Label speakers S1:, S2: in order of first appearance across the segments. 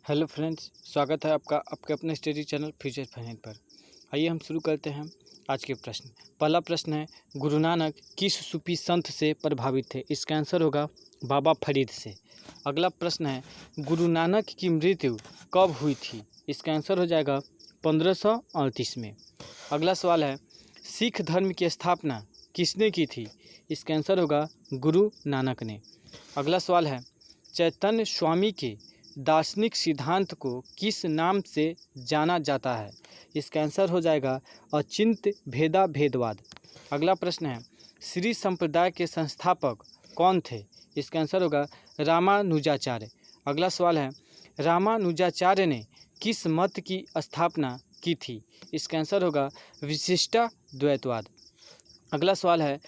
S1: Hello friends, स्वागत है आपका आपके अपने स्टडी चैनल फ्यूचर फाइनेंस पर। आइए हम शुरू करते हैं आज के प्रश्न। पहला प्रश्न है, गुरु नानक किस सूफी संत से प्रभावित थे? इसका आंसर होगा बाबा फरीद से। अगला प्रश्न है, गुरु नानक की मृत्यु कब हुई थी? इसका आंसर हो जाएगा 1538 में। अगला सवाल है, सिख धर्म की स्थापना किसने की थी? इसका आंसर होगा गुरु नानक ने। अगला सवाल है, चैतन्य स्वामी के दार्शनिक सिद्धांत को किस नाम से जाना जाता है? इसका आंसर हो जाएगा अचिंत्य भेदा भेदवाद। अगला प्रश्न है, श्री संप्रदाय के संस्थापक कौन थे? इसका आंसर होगा रामानुजाचार्य। अगला सवाल है, रामानुजाचार्य ने किस मत की स्थापना की थी? इसका आंसर होगा विशिष्टाद्वैतवाद। अगला सवाल है,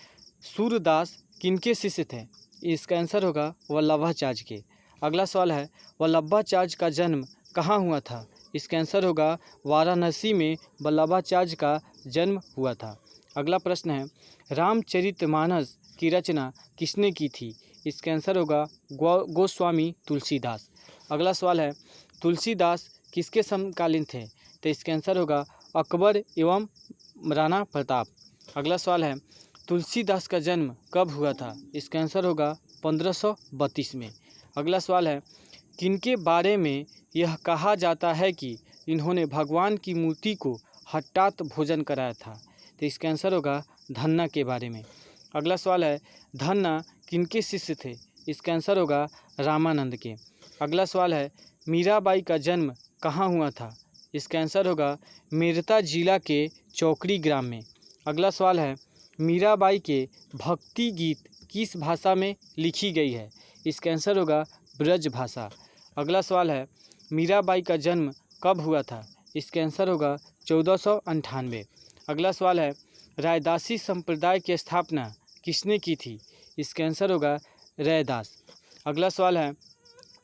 S1: सूरदास किनके शिष्य थे? इसका आंसर होगा वल्लभाचार्य के। अगला सवाल है, वल्लभाचार्य का जन्म कहाँ हुआ था? इसका आंसर होगा वाराणसी में वल्लभाचार्य का जन्म हुआ था। अगला प्रश्न है, रामचरितमानस की रचना किसने की थी? इसका आंसर होगा गोस्वामी तुलसीदास। अगला सवाल है, तुलसीदास किसके समकालीन थे? तो इसका आंसर होगा अकबर एवं राणा प्रताप। अगला सवाल है, तुलसीदास का जन्म कब हुआ था? इसका आंसर होगा 1532 में। अगला सवाल है, किनके बारे में यह कहा जाता है कि इन्होंने भगवान की मूर्ति को हठात भोजन कराया था? तो इसका आंसर होगा धन्ना के बारे में। अगला सवाल है, धन्ना किनके शिष्य थे? इसका आंसर होगा रामानंद के। अगला सवाल है, मीराबाई का जन्म कहाँ हुआ था? इसका आंसर होगा मेरठा जिला के चौकड़ी ग्राम में। अगला सवाल है, मीराबाई के भक्ति गीत किस भाषा में लिखी गई है? इसका आंसर होगा ब्रज भाषा। अगला सवाल है, मीराबाई का जन्म कब हुआ था? इसका आंसर होगा 1498। अगला सवाल है, रायदासी संप्रदाय की स्थापना किसने की थी? इसका आंसर होगा रैदास। अगला सवाल है,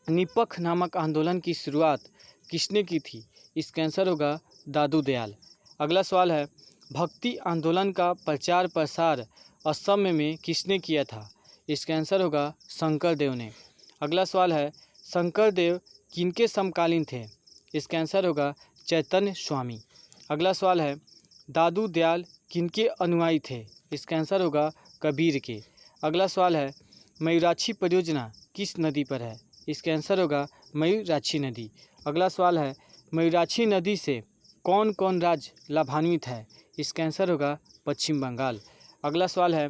S1: निपख नामक आंदोलन की शुरुआत किसने की थी? इसका आंसर होगा दादू दयाल। अगला सवाल है, भक्ति आंदोलन का प्रचार प्रसार असम में किसने किया था? इसका आंसर होगा शंकरदेव ने। अगला सवाल है, शंकरदेव किनके समकालीन थे? इसका आंसर होगा चैतन्य स्वामी। अगला सवाल है, दादू दयाल किनके अनुयायी थे? इसका आंसर होगा कबीर के। अगला सवाल है, मयूराक्षी परियोजना किस नदी पर है? इसका आंसर होगा मयूराक्षी नदी। अगला सवाल है, मयूराक्षी नदी से कौन कौन राज्य लाभान्वित है? इसका आंसर होगा पश्चिम बंगाल। अगला सवाल है,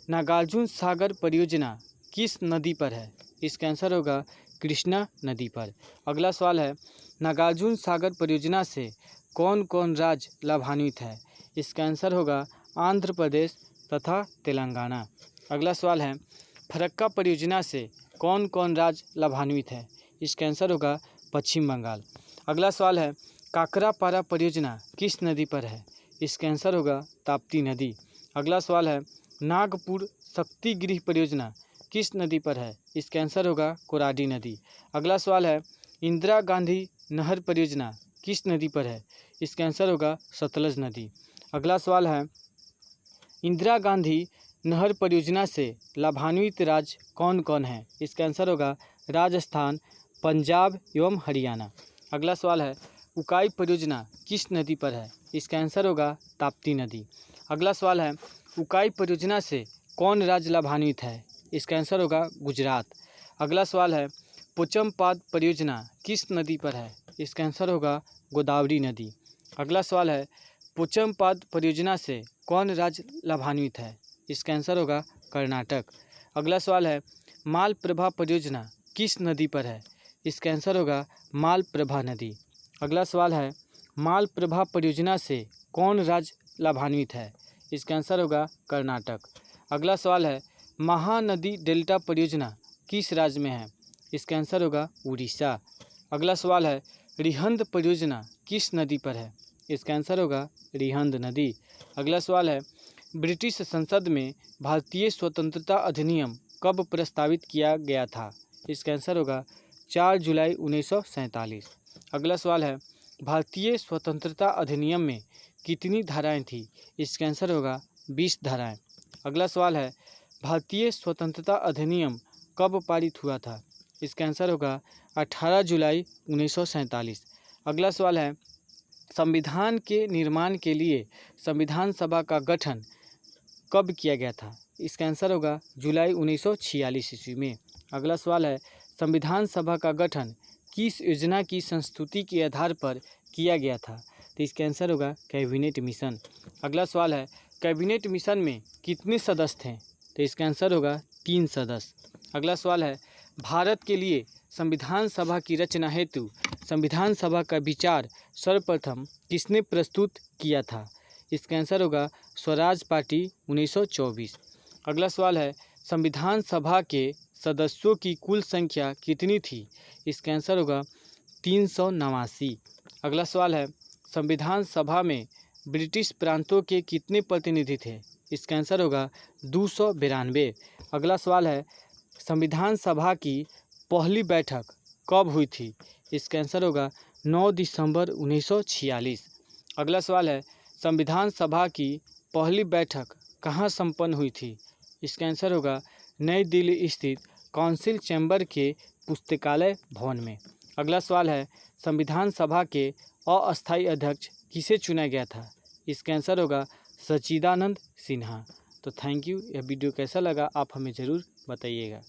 S1: नागार्जुन सागर परियोजना किस नदी पर है? इसका आंसर होगा कृष्णा नदी पर। अगला सवाल है, नागार्जुन सागर परियोजना से कौन कौन राज्य लाभान्वित है? इसका आंसर होगा आंध्र प्रदेश तथा तेलंगाना। अगला सवाल है, फरक्का परियोजना से कौन कौन राज्य लाभान्वित है? इसका आंसर होगा पश्चिम बंगाल। अगला सवाल है, काकरापारा परियोजना किस नदी पर है? इसका आंसर होगा ताप्ती नदी। अगला सवाल है, नागपुर शक्ति गृह परियोजना किस नदी पर है? इसका आंसर होगा कोराडी नदी। अगला सवाल है, इंदिरा गांधी नहर परियोजना किस नदी पर है? इसका आंसर होगा सतलज नदी। अगला सवाल है, इंदिरा गांधी नहर परियोजना से लाभान्वित राज्य कौन कौन है? इसका आंसर होगा राजस्थान, पंजाब एवं हरियाणा। अगला सवाल है, उकाई परियोजना किस नदी पर है? इसका आंसर होगा ताप्ती नदी। अगला सवाल है, उकाई परियोजना से कौन राज्य लाभान्वित है? इसका आंसर होगा गुजरात। अगला सवाल है, पोचमपाद परियोजना किस नदी पर है? इसका आंसर होगा गोदावरी नदी। अगला सवाल है, पोचमपाद परियोजना से कौन राज्य लाभान्वित है? इसका आंसर होगा कर्नाटक। अगला सवाल है, मालप्रभा परियोजना किस नदी पर है? इसका आंसर होगा मालप्रभा नदी। अगला सवाल है, मालप्रभा परियोजना से कौन राज्य लाभान्वित है? इसका आंसर होगा कर्नाटक। अगला सवाल है, महानदी डेल्टा परियोजना किस राज्य में है? इसका आंसर होगा उड़ीसा। अगला सवाल है, रिहंद परियोजना किस नदी पर है? इसका आंसर होगा रिहंद नदी। अगला सवाल है, ब्रिटिश संसद में भारतीय स्वतंत्रता अधिनियम कब प्रस्तावित किया गया था? इसका आंसर होगा 4 जुलाई 1947। अगला सवाल है, भारतीय स्वतंत्रता अधिनियम में कितनी धाराएं थी? इसका आंसर होगा 20 धाराएं। अगला सवाल है, भारतीय स्वतंत्रता अधिनियम कब पारित हुआ था? इसका आंसर होगा 18 जुलाई 1947। अगला सवाल है, संविधान के निर्माण के लिए संविधान सभा का गठन कब किया गया था? इसका आंसर होगा जुलाई 1946 ईस्वी में। अगला सवाल है, संविधान सभा का गठन किस योजना की संस्तुति के आधार पर किया गया था? तो इसका आंसर होगा कैबिनेट मिशन। अगला सवाल है, कैबिनेट मिशन में कितने सदस्य थे? तो इसका आंसर होगा 3 सदस्य। अगला सवाल है, भारत के लिए संविधान सभा की रचना हेतु संविधान सभा का विचार सर्वप्रथम किसने प्रस्तुत किया था? इसका आंसर होगा स्वराज पार्टी 1924। अगला सवाल है, संविधान सभा के सदस्यों की कुल संख्या कितनी थी? इसका आंसर होगा 389। अगला सवाल है, संविधान सभा में ब्रिटिश प्रांतों के कितने प्रतिनिधि थे? इसका आंसर होगा 292। अगला सवाल है, संविधान सभा की पहली बैठक कब हुई थी? इसका आंसर होगा 9 दिसंबर 1946। अगला सवाल है, संविधान सभा की पहली बैठक कहाँ संपन्न हुई थी? इसका आंसर होगा नई दिल्ली स्थित काउंसिल चैम्बर के पुस्तकालय भवन में। अगला सवाल है, संविधान सभा के अस्थायी अध्यक्ष किसे चुना गया था? इसका आंसर होगा सच्चिदानंद सिन्हा। तो थैंक यू। यह वीडियो कैसा लगा आप हमें ज़रूर बताइएगा।